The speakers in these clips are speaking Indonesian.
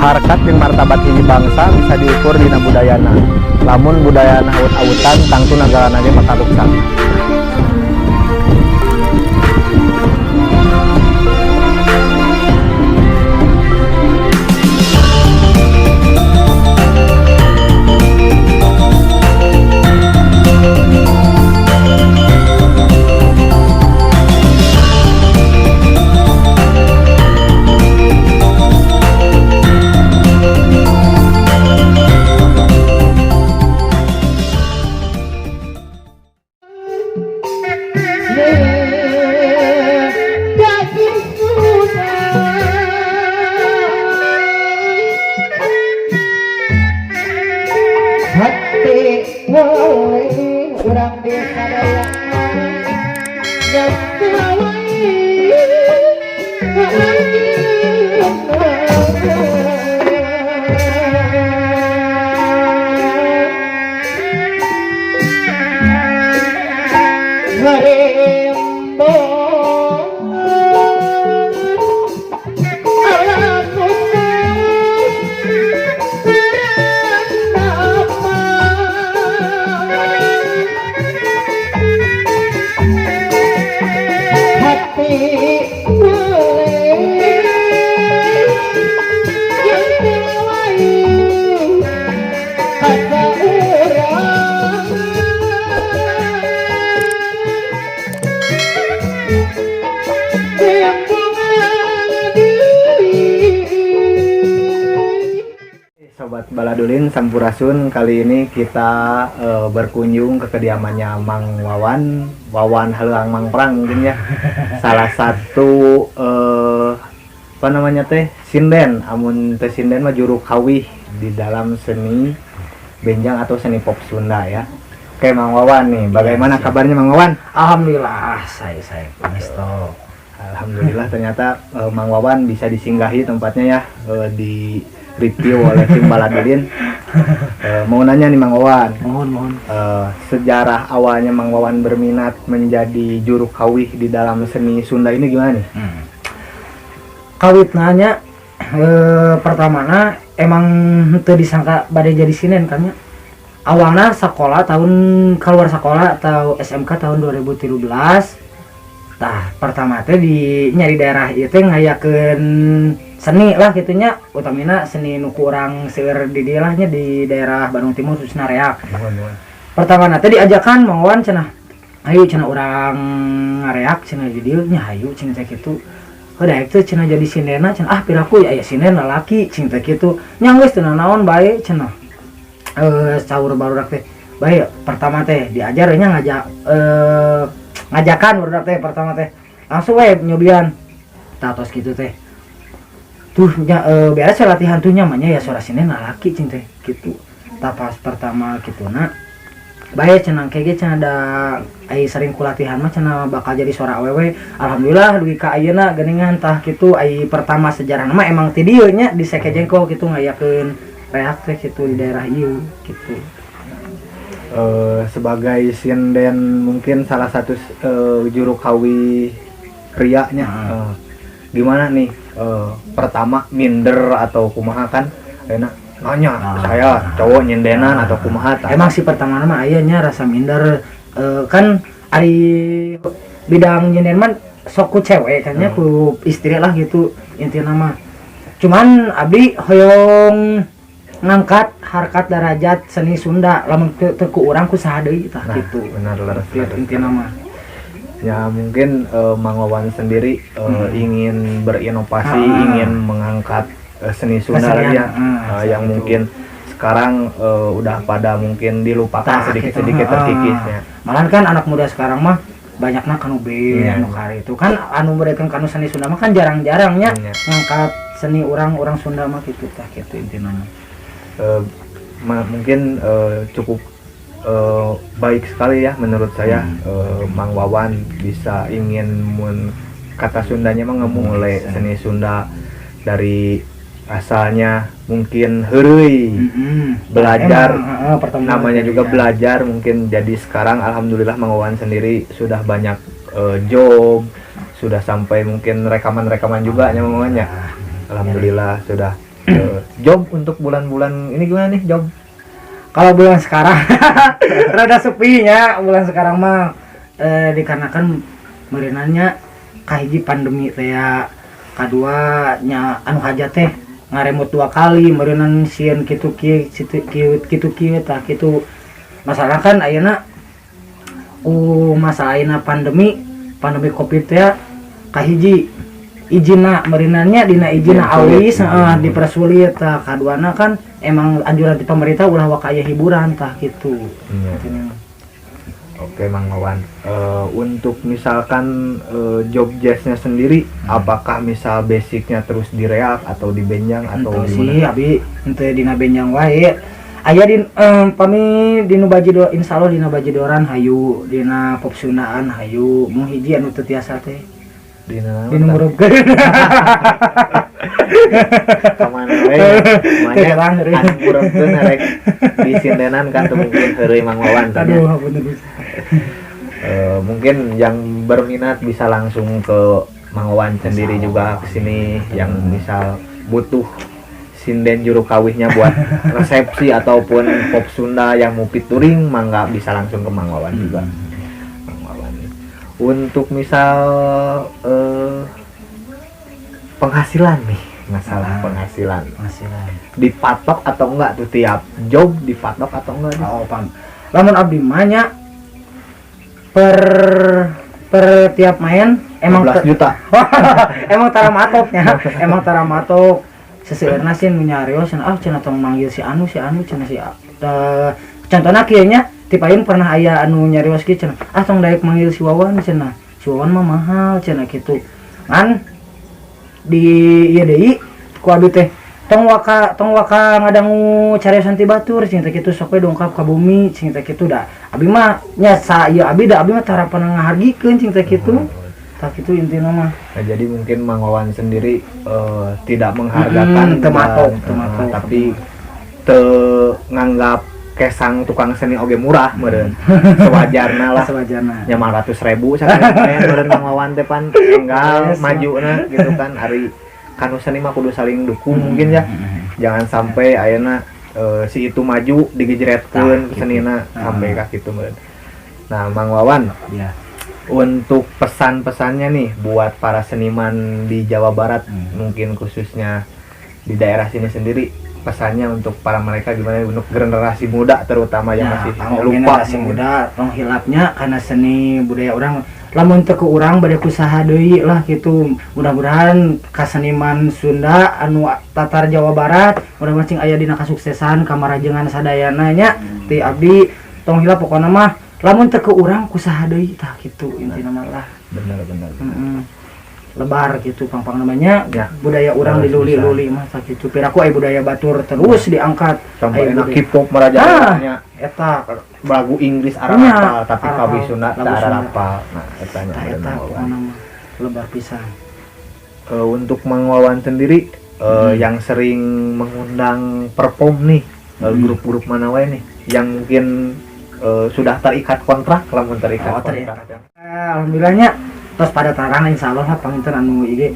harkat jeung martabat hiji bangsa bisa diukur dina budayana. Lamun budayana awut-awutan tangtu nagarana ge bakal ruksak. Sobat Baladulin Sampurasun, kali ini kita berkunjung ke kediamannya Mang Wawan Haluang Mang Prang mungkin ya. Salah satu apa namanya teh sinden, amun teh sinden mah juru kawih di dalam seni benjang atau seni pop Sunda ya. Oke Mang Wawan nih, bagaimana kabarnya Mang Wawan? Alhamdulillah, saya Pangesto. Alhamdulillah ternyata Mang Wawan bisa disinggahi tempatnya ya, di review oleh tim Baladulin. Mau nanya nih Mang Wawan, Mohon. sejarah awalnya Mang Wawan berminat menjadi juru kawih di dalam seni Sunda ini gimana nih? Kawit nanya, pertamana emang teu disangka badai jadi sinen kan ya. Awalnya sekolah keluar sekolah atau SMK tahun 2013. Tah pertama teh di nyari daerah ieu teh ngayakeun seni lah gitunya, utamina seni nuku urang seueur di dieu lah nya di daerah Bandung Timur khususna Reak. Pertama teh diajakan Mang Wawan cenah, ayo cenah urang ngareak cenah di dieu nya hayu cenah teh kitu. Daek teh cenah jadi sindena cenah piraku ya aya sinden lalaki cenah teh kitu. Nya geus teu naon bae cenah. Saur barudak teh bae pertama teh diajar nya ngajakan barudak teh pertama teh langsung we nyobian tatos kitu teh. Tuh beres latihan tuh nyamannya ya suara sini lalaki cing teh gitu. Pas pertama gitu nak baik cenah kege cenah ada ai sering kulatihan mah cenah bakal jadi suara awewe. Alhamdulillah dugi ka ayeuna geuningan tah kitu ai pertama sejarah mah emang ti dieu nya di Seke Jengkol kitu ngayakeun reak teh kitu di daerah ieu kitu. Sebagai sinden mungkin salah satu juru kawih prianya, gimana nih pertama minder atau kumaha kan enak nanya saya cowok nyendenan atau kumaha emang si pertama mah ayahnya rasa minder, kan ari bidang nyenden mah sok ku cewek kan nya ku istri lah gitu intinya mah. Cuman abdi hoyong ngangkat harkat derajat seni Sunda lamun teu ku urang ku saha deui tah gitu. Benar intinya mah. Ya mungkin Mang Wawan sendiri ingin berinovasi, ingin mengangkat seni Sunda ya, yang mungkin sekarang udah pada mungkin dilupakan sedikit-sedikit terkikis ya. Malahan kan anak muda sekarang mah banyakna kanu anu kari itu kan anu mereka kanu seni Sunda mah kan jarang-jarangnya ngangkat seni orang Sunda mah gitu tah kitu intina. Mungkin cukup baik sekali ya menurut saya. Mang Wawan bisa ingin kata Sundanya mah ngemulai seni Sunda dari asalnya mungkin heureuy belajar, namanya juga belajar mungkin. Jadi sekarang alhamdulillah Mang Wawan sendiri sudah banyak job, sudah sampai mungkin rekaman juga namanya. Alhamdulillah sudah Job untuk bulan-bulan ini gimana nih job? Kalau bulan sekarang rada sepinya bulan sekarang mah dikarenakan meureunanya kahiji pandemi teh ya, kadua nya anu hajat teh ngaremut 2 kali meureunnan sieun kitu kieu tah kitu. Masalah kan ayeuna masalah ayeuna pandemi Covid teh kahiji izina meureunannya dina izina awis dipersulit tah, kaduana kan emang anjuran di pemerintah ulah waka aya hiburan tah gitu. Oke Mang Wawan, untuk misalkan job jazznya sendiri, apakah misal basicnya terus di reak atau di benjang atau Ente di sih mana? abi ente dina benjang wae aya di pami dinu bajido insyaallah dina bajidoran hayu, dina pop sundaan hayu, mung hiji anu teu tiasa teh Di mana? dinu ngurupkeun. Kemana we? Manya anu kurangkeun rek di sindenan kan teu mungkin heureuy Mang Wawan teh nya. Aduh bener. Mungkin yang berminat bisa langsung ke Mang Wawan sendiri juga ke sini, yang misal butuh sinden juru kawihnya buat resepsi ataupun pop Sunda yang mau featuring, mangga bisa langsung ke Mang Wawan juga. Mang Wawan. Untuk misal penghasilan nih, masalah penghasilan. Dipatok atau enggak tuh tiap job dipatok atau enggak? Oh, paham. Lamun abdi mah nya per tiap main emang 15 juta. emang tara matoknya, emang tara matok. Seseueurna sih nu nyarios cenah tong manggil si anu cenah si contohna kieu nya ti paeun pernah aya anu nyarios kieu cenah tong daek manggil si Wawan cenah. Si Wawan mah mahal cenah kitu. Ngan di ieu deui ku abi teh tong waka ngadangu cariosan ti batur cing teh kitu sok we dongkap ka bumi cing teh kitu da. Abi mah nya sa ieu abi mah tarapan ngahargikeun cing teh kitu. Tah kitu intina mah. Nah, jadi mungkin Mang Wawan sendiri tidak menghargakan tematok, tapi nganggap kesang tukang seni oge murah meureun. Sewajarna lah. Sewajarna. Nya 500.000 sakali meureun Mang Wawan teh pan enggal majuna gitu kan, ari kanu seni mah kudu saling dukung mungkin ya. Jangan sampai ayeuna si itu maju digejretkeun kesenina sampai ka kitu meureun. Nah, Mang Wawan. Iya. Untuk pesan-pesannya nih buat para seniman di Jawa Barat, mungkin khususnya di daerah sini sendiri, pesannya untuk para mereka gimana, untuk generasi muda terutama yang masih lupa generasi muda tong hilapnya karena seni budaya orang lamun teu ku urang bade kusaha deui lah gitu. Mudah-mudahan kaseniman Sunda anu tatar Jawa Barat mudah-mudahan cing aya dina kasuksesan kamarajengan sadayana nya ti abdi tong hilap pokona mah lamun teu ku urang kusaha deui tah kitu intina mah lah. Benar. Lebar gitu pang namanya Ya, budaya orang diluli-luli mah sakitu. Piraku aya budaya batur terus diangkat. Sampai Aya enak budaya- K-pop merajalela eta lagu Inggris Nya, arapal tapi arapal, kawi sunat lagu da Sunda. arapal. Nah, etanya eta bener, Mang Wawan. pokona mah lebar pisan. Untuk Mang Wawan sendiri yang sering mengundang perform nih, grup-grup mana wae nih yang mungkin sudah terikat kontrak, lamun terikat Oh, kontrak. Alhamdulillahnya tos pada tarang insyaallah lah panginten anu ieu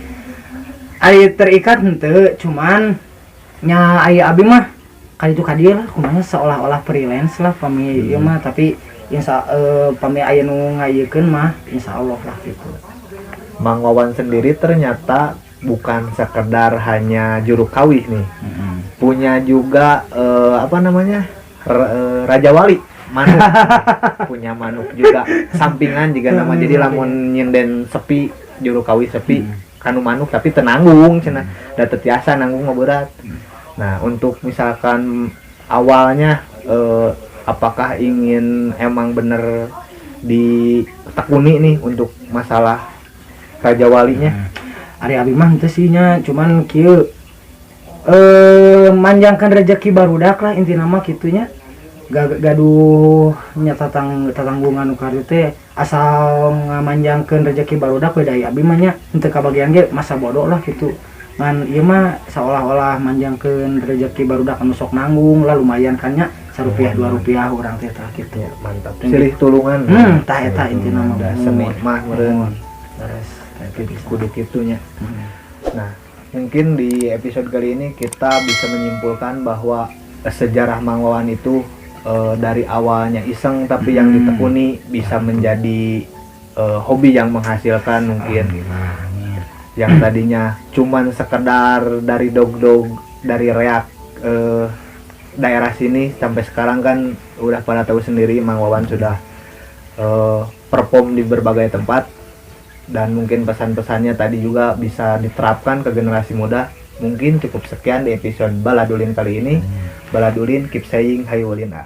ai terikat henteu, cuman nya aya abi mah kali itu kadieu lah kumaha seolah-olah freelance lah pami ieu mah, tapi pami aya nu ngayekeun mah insyaallah lah gitu. Mang Wawan sendiri ternyata bukan sekedar hanya juru kawih nih, punya juga Raja Wali manuk. Punya manuk juga sampingan juga nama, jadi lamun nyinden sepi juru kawih sepi kanu manuk tapi tenanggung cenah da teu tiasa nanggung mah berat. Nah, untuk misalkan awalnya apakah ingin emang bener ditekuni nih untuk masalah Raja Walinya? Ari abi mah henteu sih nya, cuman kieu manjangkan rezeki barudak lah intina mah kitu nya. Gaduh nya tatanggungan nu kari teh asal ngamanjangkeun rezeki barudak we da abi mah nya henteu kabagian ge masa bodoh lah kitu. Ngan ieu mah seolah-olah manjangkeun rezeki barudak anu sok nanggung lah lumayan kan nya sarupiah 2 rupiah urang teh tah kitu. Mantap. Silih tulungan. Tah eta intina mah da seni mah meureun beres. kudu kitunya. Nah, mungkin di episode kali ini kita bisa menyimpulkan bahwa sejarah Mang Wawan itu dari awalnya iseng tapi yang ditekuni bisa menjadi hobi yang menghasilkan mungkin. Yang tadinya cuman sekedar dari dog-dog, dari reak daerah sini, sampai sekarang kan udah pada tahu sendiri Mang Wawan sudah perform di berbagai tempat, dan mungkin pesan-pesannya tadi juga bisa diterapkan ke generasi muda. Mungkin cukup sekian di episode Baladulin kali ini. Baladulin, keep saying hi Walin.